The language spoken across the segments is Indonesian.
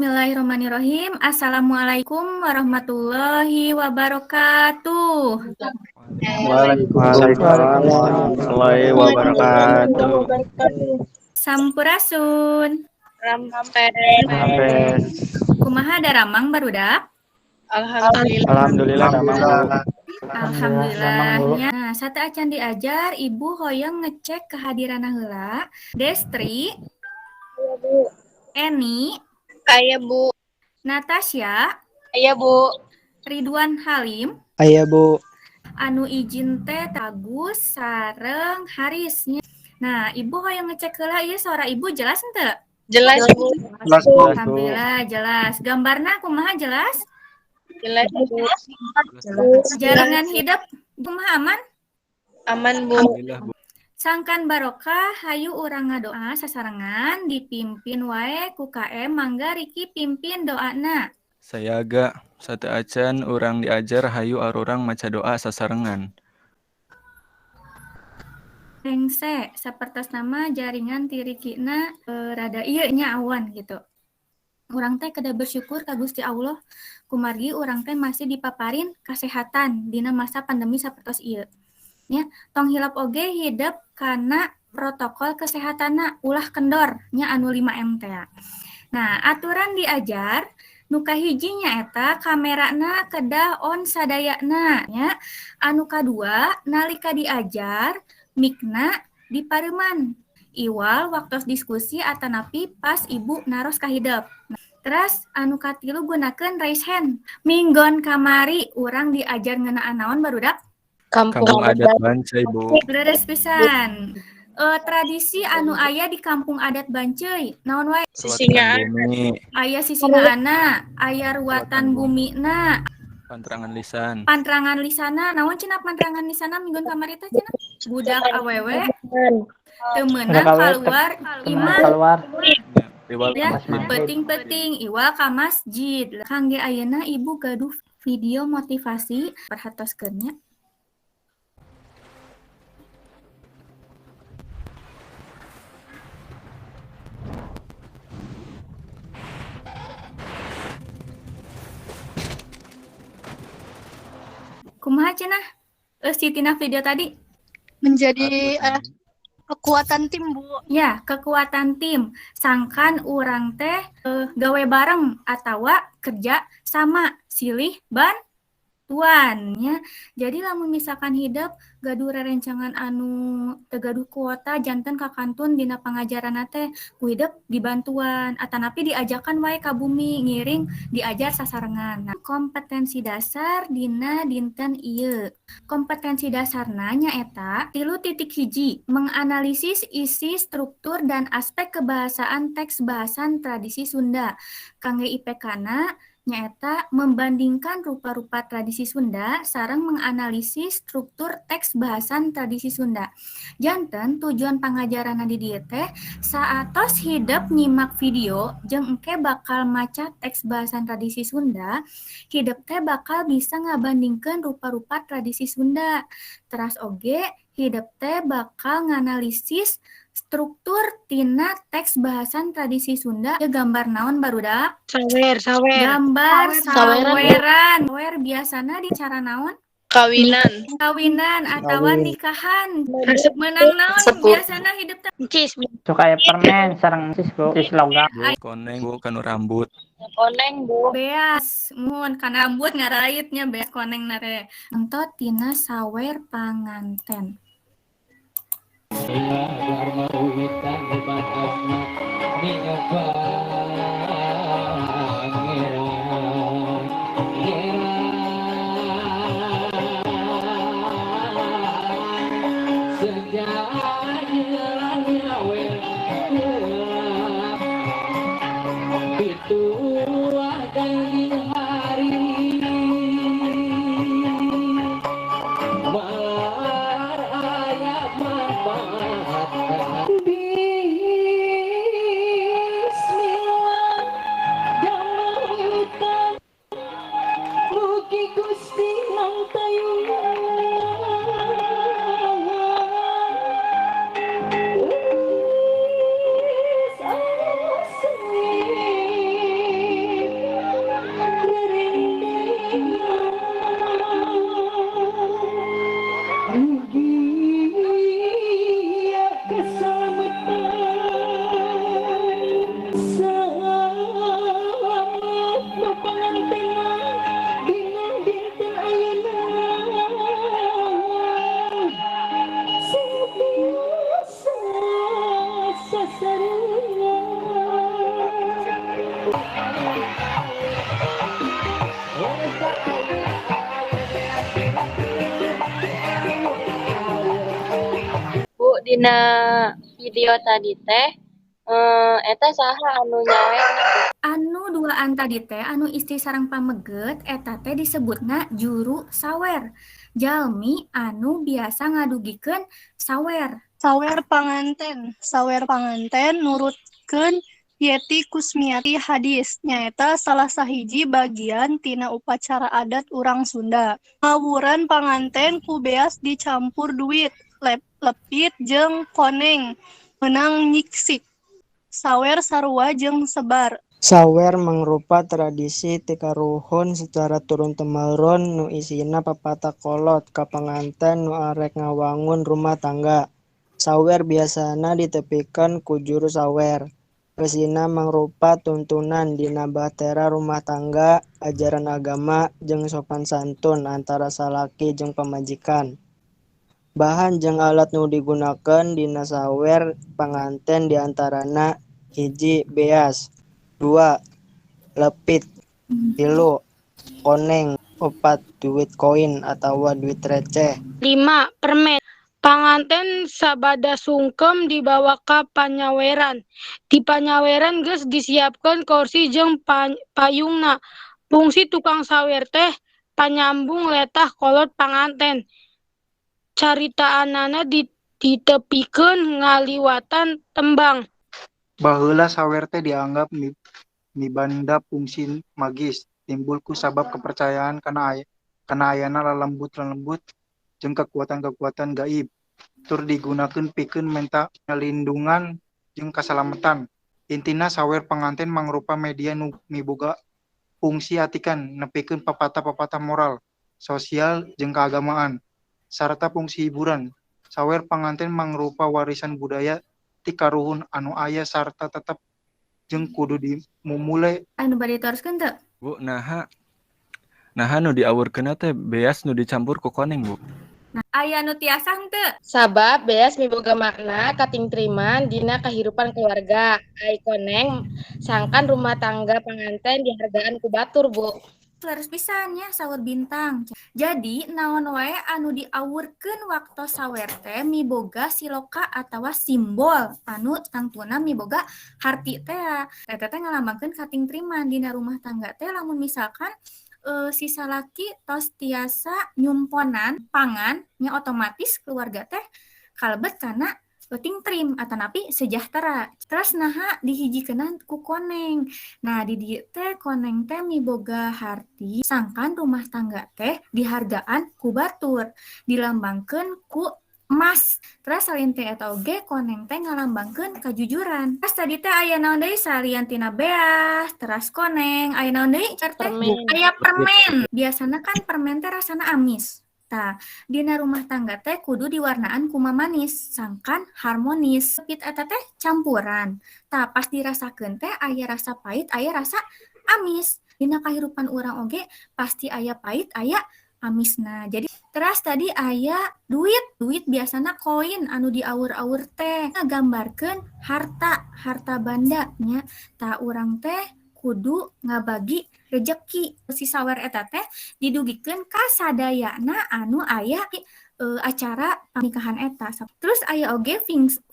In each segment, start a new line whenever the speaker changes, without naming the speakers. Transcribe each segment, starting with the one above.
Bismillahirrahmanirrahim. Assalamualaikum warahmatullahi wabarakatuh.
Waalaikumsalam warahmatullahi wabarakatuh.
Sampurasun.
Hampes.
Kumaha daramang barudak?
Alhamdulillah damang Bu.
Alhamdulillahnya. Nah, sate acan diajar, Ibu hoyong ngecek kehadiran heula. Destri,
Aya Bu.
Eni,
Aya Bu.
Natasha,
Aya Bu.
Ridwan Halim,
Aya Bu.
anu izin teh Agus sareng Harisnya. Nah, Ibu hoyong ngecek heula ieu suara Ibu jelas henteu?
Jelas Bu.
Jelas Bu.
Alhamdulillah jelas. Gambarna kumaha jelas?
Jelas Bu.
Jaringan hidup kumaha aman?
Aman Bu.
Sangkan barokah hayu urang ngadoa sasarengan dipimpin wae ku KM mangga Riki pimpin doana.
Sayaga sate acan urang diajar hayu arurang maca doa sasarengan.
Rengse sapertos nama jaringan tirikina rada ieu nya awan gitu. Urang teh kada bersyukur ka Gusti Allah kumargi urang teh masih dipaparin kasehatan dina masa pandemi sapertos ieu. Nya tong hilap oge hidup kana protokol kesehatanna ulah kendor nya anu 5M teh. Nah, aturan diajar nu kahiji nyaeta kamerana kedah on sadayana nya. Anu kadua nalika diajar mikna dipareuman. Iwal waktos diskusi atanapi pas Ibu naros ka hidup. Terus anu katilu gunakeun raise hand. Minggon kamari urang diajar ngeunaan naon barudak?
Kampung adat Bancai Bu.
Leres pisan. Tradisi anu aya di kampung adat Bancai naon wae?
Ruatan bumi,
Aya sisingaana, aya ruatan bumina,
pantrangan lisan.
pantrangan lisana. Naon cenah pantrangan lisana minggon kamari teh cenah? Budak awewe teu meunang kaluar imah.
Riwal
Ya,
masjid.
penting-penting iwal ka masjid. Kangge ayeuna Ibu gaduh video motivasi perhatoskeun nya. Kumaha cenah? Si tina video tadi?
Menjadi kekuatan tim Bu.
Ya, kekuatan tim. Sangkan urang teh gawe bareng atawa kerja sama silih bantuannya. Jadi lamun misalkan hidup gaduh rerencangan anu teu gaduh kuota janten ka kantun dina pangajaranna teh ku hidup dibantuan atanapi diajakan wae ka bumi ngiring diajar sasarengan. Nah, kompetensi dasar dina dinten ieu. Kompetensi dasarna nyaeta 3.1 menganalisis isi, struktur, dan aspek kebahasaan teks bahasan tradisi Sunda. Kangge IPK-na nyaeta membandingkan rupa-rupa tradisi Sunda sareng menganalisis struktur teks bahasan tradisi Sunda. Janten tujuan pangajaranna di dieu teh saatos hidup nyimak video jeung engke bakal maca teks bahasan tradisi Sunda, hidup teh bakal bisa ngabandingkeun rupa-rupa tradisi Sunda. Teras oge hidup teh bakal nganalisis struktur tina teks bahasan tradisi Sunda. Ya gambar naon barudak?
Sawer.
Gambar saweran. Sawer biasana di cara naon? Kawinan atawa nikahan. Menang naon biasana hidup teh?
Cis.
Suka permen sareng sis Bu. Sis logam.
Bu koneng Bu kanu rambut.
Koneng Bu.
Beas, mun kana rambut ngaraitnya beas koneng nare. Entot tina sawer panganten.
Dina video tadi teh eta saha anu nyawerna Bu?
Anu duaan tadi teh anu istri sareng pameget eta teh disebutna juru sawer. Jalmi anu biasa ngadugikeun sawer.
Sawer panganten nurutkeun Yeti Kusmiati hadis nyaeta salah sahiji bagian tina upacara adat urang Sunda. Ngawuran panganten ku beas dicampur duit, lepit jeung koneng meunang nyiksik. Sawer sarua jeung sebar.
Sawer mangrupa tradisi ti karuhun secara turun-temurun nu isina papatah kolot ka panganten nu arek ngawangun rumah tangga. Sawer biasana ditepikeun ku juru sawer. Eusina mangrupa tuntunan dina bahtera rumah tangga, ajaran agama, jeung sopan santun antara salaki jeung pamajikan. Bahan jeung alat nu digunakeun dina sawer panganten diantarana hiji beas, 2 lepit, 3 koneng, 4 duit koin atawa duit receh.
5. Permen. Panganten sabada sungkem dibawa ka panyaweran. Di panyaweran geus disiapkeun kursi jeung payungna. Fungsi tukang sawer teh panyambung letah kolot panganten. Caritaanana ditepikeun ngaliwatan tembang.
Baheula sawer teh dianggap mibanda fungsi magis, timbul ku sabab kepercayaan kana ayana lalembut jeung kekuatan-kekuatan gaib. Tur digunakeun pikeun menta ngalindungan jeung kasalamatan. Intina sawer panganten mangrupa media nu miboga fungsi atikan nepikeun papatah-papatah moral, sosial jeung keagamaan, sarta fungsi hiburan. Sawer panganten mangrupa warisan budaya ti karuhun anu aya sarta tetep jeung kudu dimumule.
Anu bade toroskeun teu?
Bu, naha nu diawurkeunna teh beas nu dicampur ku koneng, Bu.
Nah, aya anu tiasa henteu?
Sabab beas miboga makna katingtriman dina kahirupan keluarga. Ai koneng sangkan rumah tangga panganten dihargaan ku batur, Bu.
Leres pisan nya sawer bintang. Jadi naon wae anu diawurkeun waktu sawer teh miboga siloka atawa simbol anu tangtuna miboga harti teh. Eta teh ngalambangkeun katingtriman dina rumah tangga teh lamun misalkan si salaki tos tiasa nyumponan pangan nya otomatis keluarga teh kalebet kana tingtrim atanapi sejahtera. Terus naha dihijikeun ku koneng. Nah di dieu teh koneng teh miboga harti sangkan rumah tangga teh dihargaan ku batur, dilambangkeun ku emas. Terus salin teh eta oge koneng teh ngalambangkeun kajujuran. Terus tadi teh aya naon deui salian tina beas, teras koneng, aya naon deui?
Permen.
Aya permen. Biasana kan permen teh rasana amis. Tah, dina rumah tangga teh kudu diwarnaan ku mamanis, sangkan harmonis. Lepit eta teh campuran. Tah, pas dirasakeun teh aya rasa pahit, aya rasa amis. Dina kahirupan urang oge pasti aya pahit, aya amisna. Jadi teras tadi aya duit biasana koin anu diaur-aur teh ngagambarkeun harta banda nya. Tah urang teh kudu ngabagi rejeki. Si sawer eta teh didugikeun ka sadayana anu aya acara pernikahan eta. Terus aya oge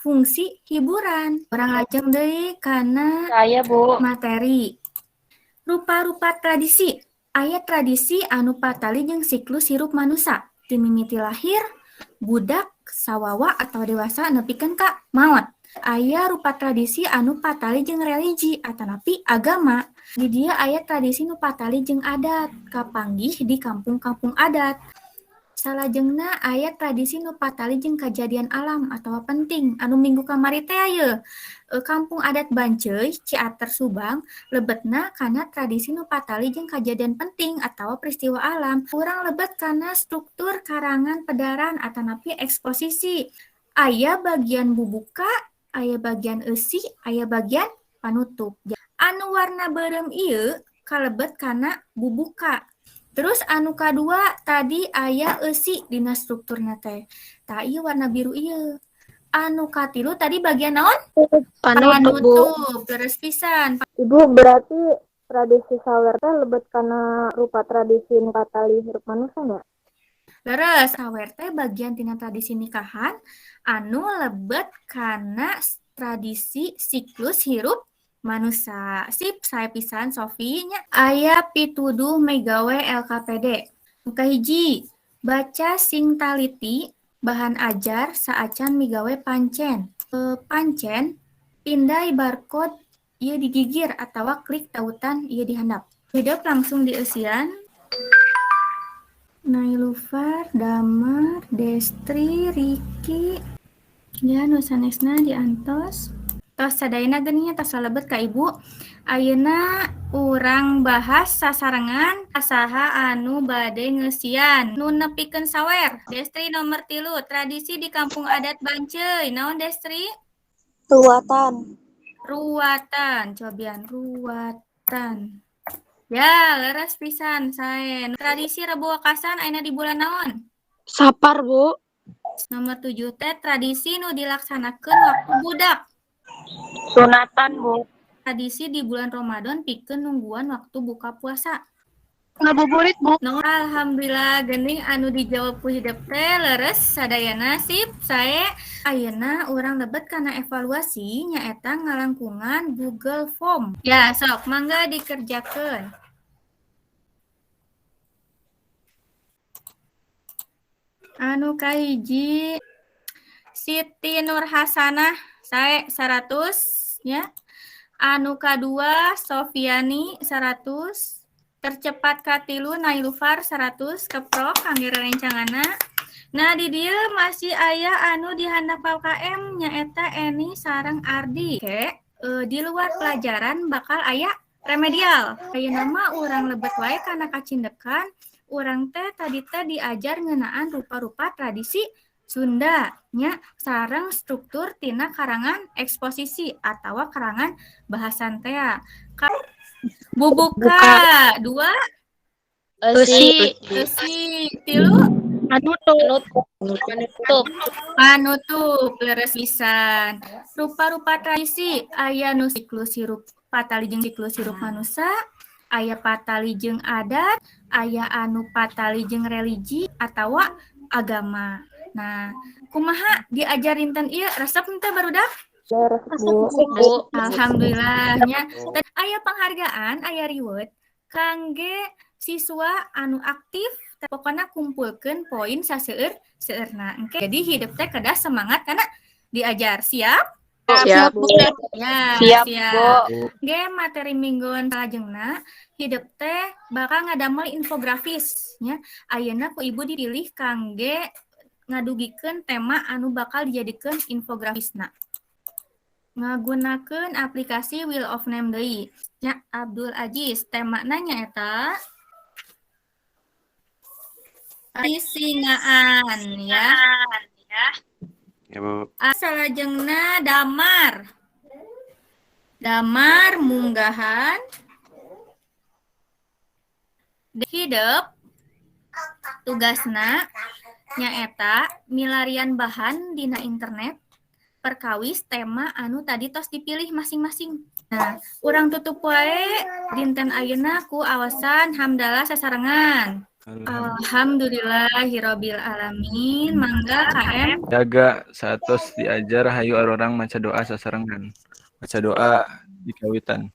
fungsi hiburan. Urang lajeng deui kana
Saya Bu.
materi. Rupa-rupa tradisi. Aya tradisi anu patali jeung siklus hirup manusia. Ti mimiti lahir, budak, sawawa atau dewasa nepikeun ka maot. Aya rupa tradisi anu patali jeung religi atanapi agama. Di dieu aya tradisi nu patali jeung adat, kapanggih di kampung-kampung adat. Salajengna aya tradisi nu patali jeung kajadian alam atawa penting. Anu minggu kamari teh aya kampung adat Banceuy, Ciater Subang, lebetna kana tradisi nu patali jeung kajadian penting atawa peristiwa alam. Urang lebet kana struktur karangan pedaran atanapi eksposisi. Aya bagian bubuka, aya bagian eusi, aya bagian panutup. Anu warna beureum ieu kalebet kana bubuka. Terus anu kadua tadi aya eusi dina strukturna teh. Tah ieu warna biru ieu. Anu katilu tadi bagian naon?
Panutup, Bu.
Terus pisan.
Ibu berarti tradisi sawer teh lebet kana rupa tradisi nu patali hirup manusia enggak?
Leres sawer teh bagian tina tradisi nikahan anu lebet kana tradisi siklus hirup manusia. Sip, saya pisan Sofi nya. Aya pituduh megawe LKPD. Nuka hiji, baca sing taliti bahan ajar saacan migawe pancen. Pancen pindai barcode ieu digigir atawa klik tautan ieu dihandap. Hidup langsung dieusian. Nailufar, Damar, Destri, Riki, ya nu sanesna diantos. Tos sadayana geuning tos salebet ka Ibu. Ayeuna urang bahas sasarengan saha anu bade ngeusian. Nu nepikeun sawer. Destri nomor 3, tradisi di kampung adat Banceuy. Naon Destri?
Ruatan.
Ruatan, cobian ruatan. Ya, leres pisan sae. Tradisi Rebo Wakasan ayeuna di bulan naon?
Sapar, Bu.
Nomor 7 teh tradisi nu dilaksanakeun waktu budak.
Sunatan, Bu.
Tradisi di bulan Ramadan pikeun nungguan waktu buka puasa.
Ngabuburit, Bu.
No, alhamdulillah geuning anu dijawab ku hidup teh leres sadayana sip sae. Ayeuna urang lebet kana evaluasi nyaeta ngalangkungan Google Form. Ya, sok mangga dikerjakeun. Anu kahiji Siti Nur Hasanah sae 100 ya. Anu kadua Sofiani 100. Tercepat katilu Nailufar 100 keprok kangge rerencanganna. Nah di dieu masih aya anu dihandap KM nyaeta Eni sareng Ardi. Oke, di luar pelajaran bakal aya remedial. Ayeuna mah urang lebet wae kana kacindekan. Urang teh tadi teh diajar ngeunaan rupa-rupa tradisi Sunda nya sareng struktur tina karangan eksposisi atawa karangan bahasan teh. Bubuka 2,
Eusi.
3, panutup leres pisan. Rupa-rupa tradisi aya nu siklus hirup patali jeung siklus hirup manusia, aya patali jeung adat, aya anu patali jeung religi atawa agama. Nah, kumaha diajarin ten ieu resep teh barudak?
Bu.
Alhamdulillahnya. Dan aya penghargaan, aya reward kangge siswa anu aktif. Pokoknya kumpulkeun poin saseueur-seueurna. Engke jadi hidup teh kedah semangat karena diajar. Siap?
Siap, Bu.
Ya,
Siap,
siap. Ge materi mingguan salajengna hidup teh bakal ngadamel infografis nya. Ayeuna ku Ibu dipilih kangge ngadugikeun tema anu bakal dijadikeun infografisna. Ngagunakeun aplikasi Wheel of Name deui. Ya, Abdul Aziz, tema nanya eta singaan ya.
Ya, Bu.
Salajengna Damar. Damar munggahan hidup tugasna nyaeta milarian bahan dina internet perkawis tema anu tadi tos dipilih masing-masing. Nah, urang tutup wae dinten ayeuna ku awasan hamdalah sasarengan. Alhamdulillahirabbil alamin. Mangga KM
Jaga 100 diajar hayu arurang maca doa sasarengan. Maca doa di kawitan.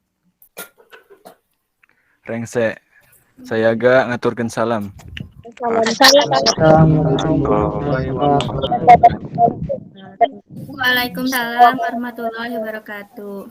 Rengse. Sayaga ngaturkeun salam.
Waalaikumsalam warahmatullahi wabarakatuh.